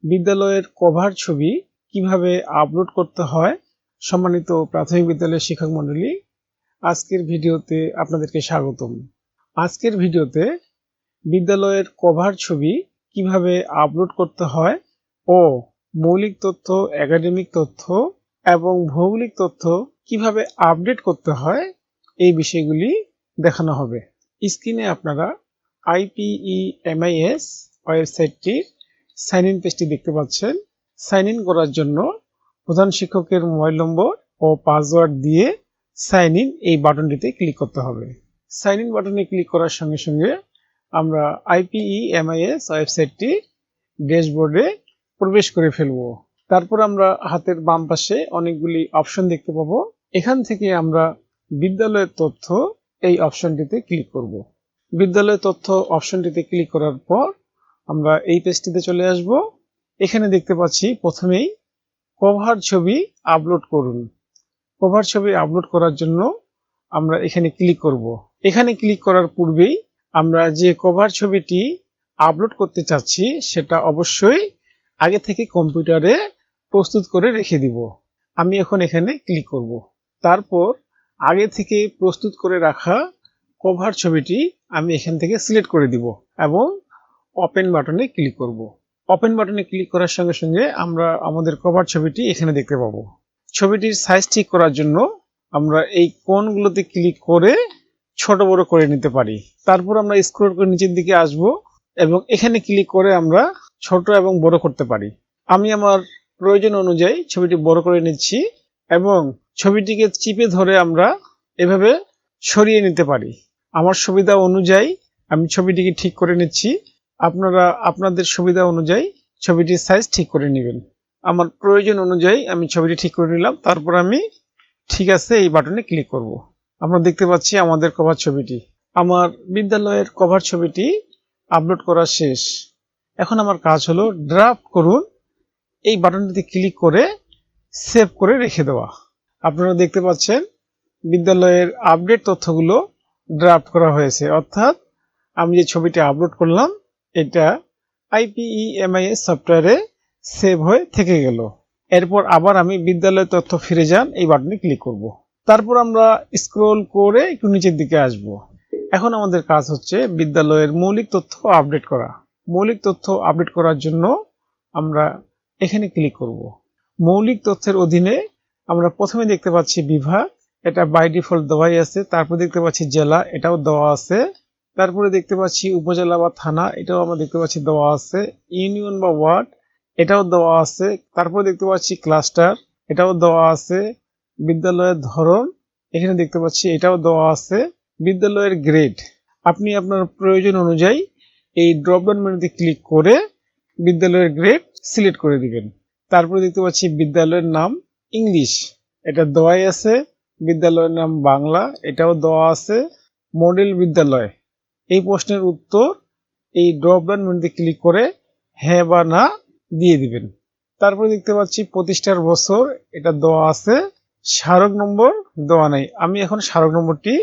বিদ্যালয়ের কভার ছবি কিভাবে আপলোড করতে হয়। সম্মানিত প্রাথমিক বিদ্যালয়ের শিক্ষক মণ্ডলী, আজকের ভিডিওতে আপনাদেরকে স্বাগতম। আজকের ভিডিওতে বিদ্যালয়ের কভার ছবি কিভাবে আপলোড করতে হয় ও মৌলিক তথ্য, একাডেমিক তথ্য এবং ভৌগোলিক তথ্য কিভাবে আপডেট করতে হয় এই বিষয়গুলি দেখানো হবে। স্ক্রিনে আপনারা IPEMIS ওয়েবসাইটটির সাইন ইন পেজটি দেখতে পাচ্ছেন। সাইন ইন করার জন্য প্রধান শিক্ষকের মোবাইল নম্বর ও পাসওয়ার্ড দিয়ে সাইন ইন এই বাটনটিতে ক্লিক করতে হবে। সাইন ইন বাটনে ক্লিক করার সঙ্গে সঙ্গে আমরা IPEMIS ওয়েবসাইটটি ড্যাশবোর্ডে প্রবেশ করে ফেলব। তারপর আমরা হাতের বাম পাশে অনেকগুলি অপশন দেখতে পাবো। এখান থেকে আমরা বিদ্যালয়ের তথ্য এই অপশনটিতে ক্লিক করব। বিদ্যালয়ের তথ্য অপশনটিতে ক্লিক করার পর আমরা এই পেজটিতে চলে আসব। এখানে দেখতে পাচ্ছি প্রথমেই কভার ছবি আপলোড করুন। কভার ছবি আপলোড করার জন্য আমরা এখানে ক্লিক করব। এখানে ক্লিক করার পূর্বেই আমরা যে কভার ছবিটি আপলোড করতে চাচ্ছি সেটা অবশ্যই আগে থেকে কম্পিউটারে প্রস্তুত করে রেখে দিব। আমি এখন এখানে ক্লিক করব। তারপর আগে থেকে প্রস্তুত করে রাখা কভার ছবিটি আমি এখান থেকে সিলেক্ট করে দিব এবং ওপেন বাটনে ক্লিক করব। ওপেন বাটনে ক্লিক করার সঙ্গে সঙ্গে আমরা আমাদের কভার ছবিটি এখানে দেখতে পাবো। ছবিটির সাইজ ঠিক করার জন্য আমরা এই কোণগুলোতে ক্লিক করে ছোট বড় করে নিতে পারি। তারপর আমরা স্ক্রল করে নিচের দিকে আসব এবং এখানে ক্লিক করে আমরা ছোট এবং বড় করতে পারি। আমি আমার প্রয়োজন অনুযায়ী ছবিটি বড় করে নিচ্ছি এবং ছবিটিকে চিপে ধরে আমরা এভাবে সরিয়ে নিতে পারি। আমার সুবিধা অনুযায়ী আমি ছবিটিকে ঠিক করে নিচ্ছি। আপনারা আপনাদের সুবিধা অনুযায়ী ছবিটির সাইজ ঠিক করে নেবেন। আমার প্রয়োজন অনুযায়ী আমি ছবিটি ঠিক করে নিলাম। তারপর আমি ঠিক আছে এই বাটনে ক্লিক করব। আমরা দেখতে পাচ্ছি আমাদের কভার ছবিটি। আমার বিদ্যালয়ের কভার ছবিটি আপলোড করা শেষ। এখন আমার কাজ হলো ড্রাফট করুন এই বাটনটিতে ক্লিক করে সেভ করে রেখে দেওয়া। আপনারা দেখতে পাচ্ছেন বিদ্যালয়ের আপডেট তথ্যগুলো ড্রাফট করা হয়েছে, অর্থাৎ আমি যে ছবিটি আপলোড করলাম এটা IPEMIS সফটওয়্যারে সেভ হয়ে থেকে গেল। এরপর আবার আমি বিদ্যালয়ের তথ্য ফিরে যান এই বাটনে ক্লিক করব। তারপর আমরা স্ক্রল করে একটু নিচের দিকে আসব। এখন আমাদের কাজ হচ্ছে বিদ্যালয়ের মৌলিক তথ্য আপডেট করা। মৌলিক তথ্য আপডেট করার জন্য আমরা এখানে ক্লিক করব। মৌলিক তথ্যের অধীনে আমরা প্রথমে দেখতে পাচ্ছি বিভাগ, এটা বাই ডিফল্ট দেওয়াই আছে। তারপর দেখতে পাচ্ছি জেলা, এটাও দেওয়া আছে। তারপরে দেখতে পাচ্ছি উপজেলা বা থানা, এটাও আমরা দেখতে পাচ্ছি দেওয়া আছে। ইউনিয়ন বা ওয়ার্ড, এটাও দেওয়া আছে। তারপর দেখতে পাচ্ছি ক্লাস্টার, এটাও দেওয়া আছে। বিদ্যালয়ের ধরন এখানে দেখতে পাচ্ছি এটাও দেওয়া আছে। বিদ্যালয়ের গ্রেড, আপনি আপনার প্রয়োজন অনুযায়ী এই ড্রপডাউন মেনুতে ক্লিক করে বিদ্যালয়ের গ্রেড সিলেক্ট করে দিবেন। তারপরে দেখতে পাচ্ছি বিদ্যালয়ের নাম ইংলিশ, এটা দেওয়াই আছে। বিদ্যালয়ের নাম বাংলা, এটাও দেওয়া আছে। মডেল বিদ্যালয়, এই প্রশ্নের উত্তর এই ড্রপডাউন মেনুতে ক্লিক করে হ্যাঁ বা না দিয়ে দিবেন। তারপরে দেখতে পাচ্ছি প্রতিষ্ঠার বছর, এটা দেওয়া আছে। স্মারক নম্বর দেওয়া নাই, আমি এখন স্মারক নম্বরটি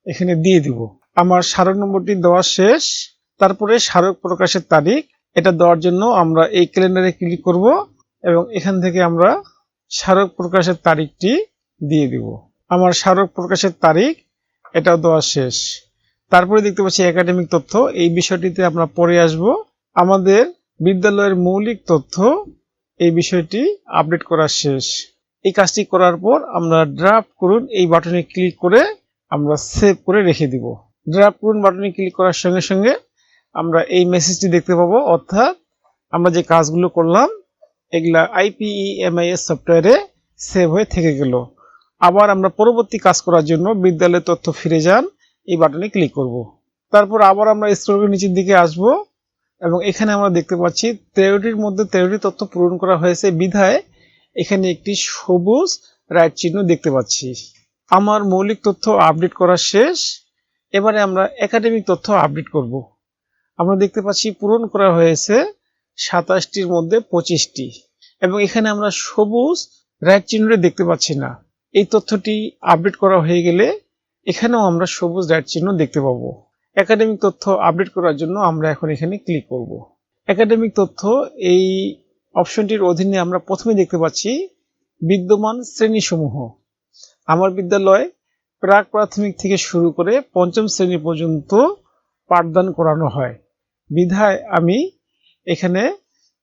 এখানে দিয়ে দিব। আমার স্মারক নম্বরটি দেওয়া শেষ। তারপরে স্মারক প্রকাশের তারিখ, এটা দেওয়ার জন্য আমরা এই ক্যালেন্ডারে ক্লিক করব এবং এখান থেকে আমরা স্মারক প্রকাশের তারিখটি দিয়ে দিব। আমার স্মারক প্রকাশের তারিখ এটাও দেওয়া শেষ। তারপরে দেখতে পাচ্ছি একাডেমিক তথ্য, এই বিষয়টিতে আমরা পরে আসব। আমাদের বিদ্যালয়ের মৌলিক তথ্য এই বিষয়টি আপডেট করা শেষ। এই কাজটি করার পর আমরা ড্রাফট করুন এই বাটনে ক্লিক করে আমরা সেভ করে রেখে দিব। ড্রাফট করুন বাটনে ক্লিক করার সঙ্গে সঙ্গে আমরা এই মেসেজটি দেখতে পাবো, অর্থাৎ আমরা যে কাজগুলো করলাম এগুলা IPEMIS সফটওয়্যারে সেভ হয়ে থেকে গেল। আবার আমরা পরবর্তী কাজ করার জন্য বিদ্যালয়ের তথ্য ফিরে যান এই বাটনে ক্লিক করব। তারপর আবার আমরা স্ক্রল করে নিচের দিকে আসব এবং এখানে আমরা দেখতে পাচ্ছি 13টির মধ্যে 13টি তথ্য পূরণ করা হয়েছে বিধায় এখানে একটি সবুজ রাইট চিহ্ন দেখতে পাচ্ছি। আমার মৌলিক তথ্য আপডেট করা শেষ। এবারে আমরা একাডেমিক তথ্য আপডেট করব। আমরা দেখতে পাচ্ছি পূরণ করা হয়েছে 27টির মধ্যে 25টি এবং এখানে আমরা সবুজ রাইট চিহ্নটি দেখতে পাচ্ছি না। এই তথ্যটি আপডেট করা হয়ে গেলে এখানেও আমরা সবুজ রাইট চিহ্ন দেখতে পাবো। একাডেমিক তথ্য আপডেট করার জন্য আমরা এখন এখানে ক্লিক করব। একাডেমিক তথ্য এই অপশনটির অধীনে আমরা প্রথমে দেখতে পাচ্ছি বিদ্যমান শ্রেণীসমূহ। আমার বিদ্যালয় প্রাক প্রাথমিক থেকে শুরু করে পঞ্চম শ্রেণী পর্যন্ত পাঠদান করানো হয়, বিধায় আমি এখানে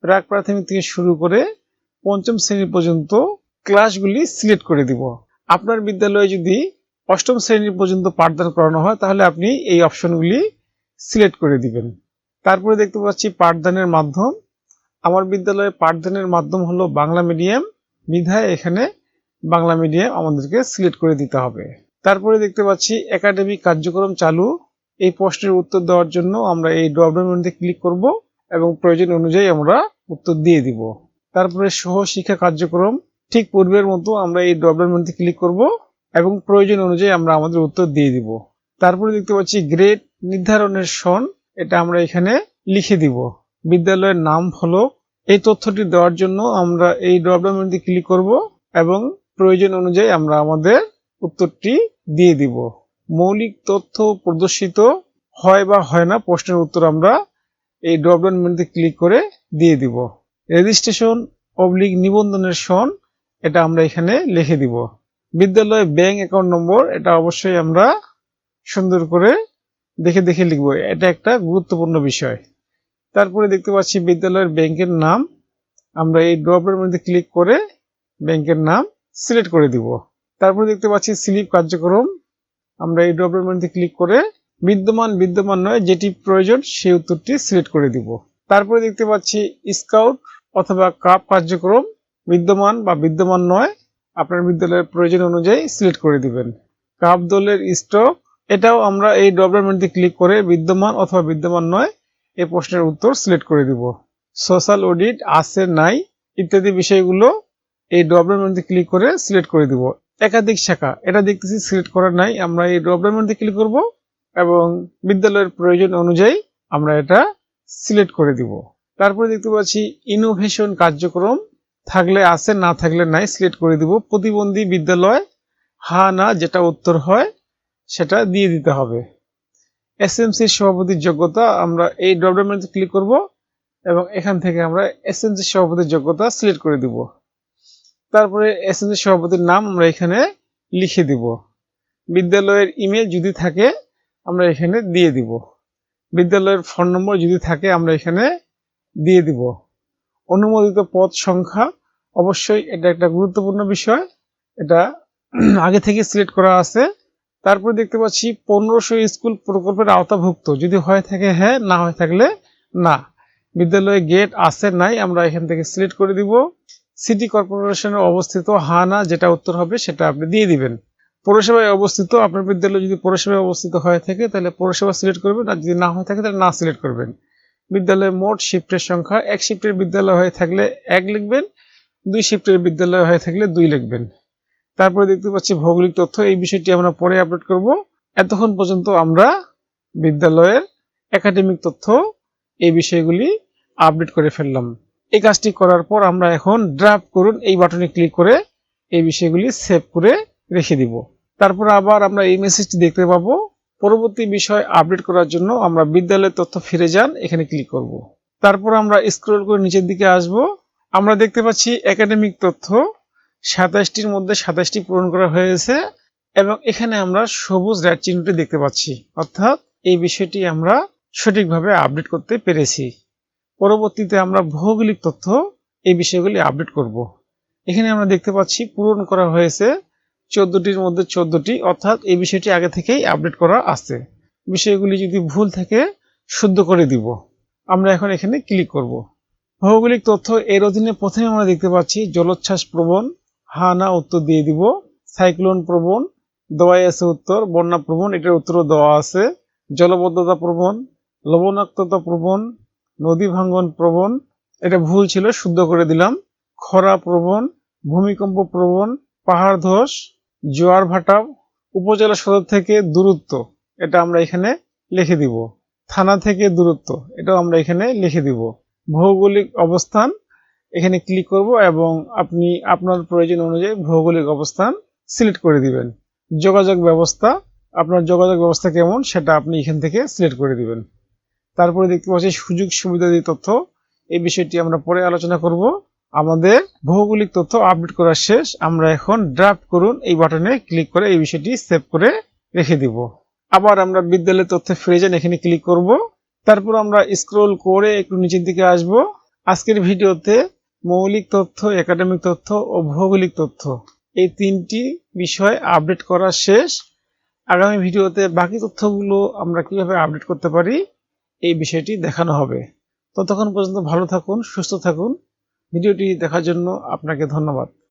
প্রাক প্রাথমিক থেকে শুরু করে পঞ্চম শ্রেণী পর্যন্ত ক্লাসগুলি সিলেক্ট করে দিব। আপনার বিদ্যালয়ে যদি অষ্টম শ্রেণী পর্যন্ত পাঠদান করানো হয় তাহলে আপনি এই অপশনগুলি সিলেক্ট করে দিবেন। তারপরে দেখতে পাচ্ছি পাঠদানের মাধ্যম। আমার বিদ্যালয়ে পাঠদানের মাধ্যম হলো বাংলা মিডিয়াম, বিধায় এখানে বাংলা মিডিয়াম আমাদেরকে সিলেক্ট করে দিতে হবে। তারপরে দেখতে পাচ্ছি একাডেমিক কার্যক্রম চালু। এই প্রশ্নের উত্তর দেওয়ার জন্য আমরা এই ড্রপডাউন মেনুতে ক্লিক করব এবং প্রয়োজন অনুযায়ী আমরা উত্তর দিয়ে দিব। তারপরে সহশিক্ষা কার্যক্রম, ঠিক পূর্বের মতো আমরা এই ড্রপডাউন মেনুতে ক্লিক করব এবং প্রয়োজন অনুযায়ী আমরা আমাদের উত্তর দিয়ে দিব। তারপরে দেখতে পাচ্ছি গ্রেড নির্ধারণের সন, এটা আমরা এখানে লিখে দিব। বিদ্যালয়ের নাম হলো, এই তথ্যটি দেওয়ার জন্য আমরা এই ড্রপডাউন মেনুতে ক্লিক করব এবং প্রয়োজন অনুযায়ী আমরা আমাদের উত্তরটি দিয়ে দিব। মৌলিক তথ্য প্রদর্শিত হয় বা হয় না প্রশ্নের উত্তর আমরা এই ড্রপডাউন মেনুতে ক্লিক করে দিয়ে দিব। রেজিস্ট্রেশন নিবন্ধনের সন, এটা আমরা এখানে লিখে দিব। বিদ্যালয় ব্যাংক অ্যাকাউন্ট নম্বর, এটা অবশ্যই আমরা সুন্দর করে দেখে দেখে লিখব, এটা একটা গুরুত্বপূর্ণ বিষয়। তারপরে দেখতে পাচ্ছি বিদ্যালয়ের ব্যাংকের নাম, আমরা এই ড্রপডাউন মেনুতে ক্লিক করে ব্যাংকের নাম সিলেক্ট করে দিব। তারপরে দেখতে পাচ্ছি স্লিপ কার্যক্রম, আমরা এই ড্রপডাউন মেনুতে ক্লিক করে বিদ্যমান নয় যেটি প্রয়োজন সেই উত্তরটি সিলেক্ট করে দিব। তারপরে দেখতে পাচ্ছি স্কাউট অথবা কাপ কার্যক্রম, বিদ্যমান নয় আপনার বিদ্যালয়ের প্রয়োজন অনুযায়ী সিলেক্ট করে দিবেন। কাপ দলের স্টক, এটাও আমরা এই ড্রপডাউন মেনুতে ক্লিক করে বিদ্যমান অথবা বিদ্যমান নয় এই প্রশ্নের উত্তর সিলেক্ট করে দিব। সোশ্যাল অডিট আছে নাই ইত্যাদি বিষয়গুলো এই ড্রপডাউন মেনুতে ক্লিক করে সিলেক্ট করে দিব। একাধিক শাখা, এটা দেখতেছি সিলেক্ট করা নাই, আমরা এই ড্রপডাউন মেনুতে ক্লিক করব এবং বিদ্যালয়ের প্রয়োজন অনুযায়ী আমরা এটা সিলেক্ট করে দিব। তারপরে দেখতে পাচ্ছি ইনোভেশন কার্যক্রম, থাকলে আছে না থাকলে নাই সিলেক্ট করে দিব। প্রতিবন্ধী বিদ্যালয়, হা না যেটা উত্তর হয় সেটা দিয়ে দিতে হবে। এসএমসির সভাপতির যোগ্যতা, আমরা এই ড্রপডাউন মেনুতে ক্লিক করব এবং এখান থেকে আমরা এসএমসির সভাপতির যোগ্যতা সিলেক্ট করে দিব। তারপরে এসএমসির সভাপতির নাম আমরা এখানে লিখে দিব। বিদ্যালয়ের ইমেল যদি থাকে আমরা এখানে দিয়ে দিব। বিদ্যালয়ের ফোন নম্বর যদি থাকে আমরা এখানে দিয়ে দিব। অনুমোদিত পদ সংখ্যা, অবশ্যই এটা একটা গুরুত্বপূর্ণ বিষয়, এটা আগে থেকে সিলেক্ট করা আছে। তারপরে দেখতে পাচ্ছি 1500 স্কুল প্রকল্পের আওতাভুক্ত, যদি হয়ে থাকে হ্যাঁ, না হয়ে থাকলে না। বিদ্যালয়ে গেট আছে নাই আমরা এখান থেকে সিলেক্ট করে দিব। সিটি কর্পোরেশনের অবস্থিত, হা না যেটা উত্তর হবে সেটা আপনি দিয়ে দিবেন। পৌরসভায় অবস্থিত, আপনার বিদ্যালয় যদি পৌরসভায় অবস্থিত হয়ে থাকে তাহলে পৌরসভা সিলেক্ট করবেন, আর যদি না হয়ে থাকে তাহলে না সিলেক্ট করবেন। বিদ্যালয়ে মোট শিফটের সংখ্যা, 1 শিফটের বিদ্যালয় হয়ে থাকলে 1 লিখবেন, 2 শিফটের বিদ্যালয় হয়ে থাকলে 2 লিখবেন। তারপরে দেখতে পাচ্ছি ভৌগোলিক তথ্য, এই বিষয়টি আমরা পরে আপডেট করব। এতক্ষণ পর্যন্ত আমরা বিদ্যালয়ের একাডেমিক তথ্য এই বিষয়গুলি আপডেট করে ফেললাম। এই কাজটি করার পর আমরা এখন ড্রাফট করুন এই বাটনে ক্লিক করে এই বিষয়গুলি সেভ করে রেখে দিব। তারপর আবার আমরা এই মেসেজটি দেখতে পাবো। পরবর্তী বিষয় আপডেট করার জন্য আমরা বিদ্যালয়ের তথ্য ফিরে যান, এখানে ক্লিক করব। তারপর আমরা স্ক্রল করে নিচের দিকে আসব। আমরা দেখতে পাচ্ছি একাডেমিক তথ্য 27টির মধ্যে 27টি পূরণ করা হয়েছে এবং এখানে আমরা সবুজ রেড চিহ্নটি দেখতে পাচ্ছি, অর্থাৎ এই বিষয়টি আমরা সঠিকভাবে আপডেট করতে পেরেছি। পরবর্তীতে আমরা ভৌগোলিক তথ্য এই বিষয়গুলি আপডেট করব। এখানে আমরা দেখতে পাচ্ছি পূরণ করা হয়েছে 14টির মধ্যে 14টি, অর্থাৎ এই বিষয়টি আগে থেকেই আপডেট করা আছে। বিষয়গুলি যদি ভুল থাকে শুদ্ধ করে দিব। আমরা এখন এখানে ক্লিক করব। ভৌগোলিক তথ্য এর অধীনে প্রথমে আমরা দেখতে পাচ্ছি জলোচ্ছ্বাস প্রবণ, হা না উত্তর দিয়ে দিব। সাইক্লোন প্রবণ, দেওয়াই আছে উত্তর। বন্যা প্রবণ, এটার উত্তরও দেওয়া আছে। জলবদ্ধতা প্রবণ, লবণাক্ততা প্রবণ, নদী ভাঙ্গন প্রবণ, এটা ভুল ছিল শুদ্ধ করে দিলাম। খরা প্রবণ, ভূমিকম্প প্রবণ, পাহাড় ধস, জোয়ার ভাটা। উপজেলা সদর থেকে দূরত্ব, এটা আমরা এখানে লিখে দিব। থানা থেকে দূরত্ব, এটাও আমরা এখানে লিখে দিব। ভৌগোলিক অবস্থান, এখানে ক্লিক করব এবং আপনি আপনার প্রয়োজন অনুযায়ী ভৌগোলিক অবস্থান সিলেক্ট করে দিবেন। যোগাযোগ ব্যবস্থা, আপনার যোগাযোগ ব্যবস্থা কেমন সেটা আপনি এখান থেকে সিলেক্ট করে দিবেন। তারপরে দেখতে পাচ্ছি সুযোগ সুবিধাদি তথ্য, এই বিষয়টি আমরা পরে আলোচনা করব। আমাদের ভৌগোলিক তথ্য আপডেট করা শেষ। আমরা এখন ড্রাফট করুন এই বাটনে ক্লিক করে এই বিষয়টি সেভ করে রেখে দিব। আবার আমরা বিদ্যালয়ের তথ্যে ফিরে যান, এখানে ক্লিক করব। তারপর আমরা স্ক্রল করে একটু নিচের দিকে আসব। আজকের ভিডিওতে মৌলিক তথ্য, একাডেমিক তথ্য ও ভৌগোলিক তথ্য এই তিনটি বিষয় আপডেট করা শেষ। আগামী ভিডিওতে বাকি তথ্যগুলো আমরা কিভাবে আপডেট করতে পারি এই বিষয়টি দেখানো হবে। ততক্ষণ পর্যন্ত ভালো থাকুন, সুস্থ থাকুন। ভিডিওটি দেখার জন্য আপনাকে ধন্যবাদ।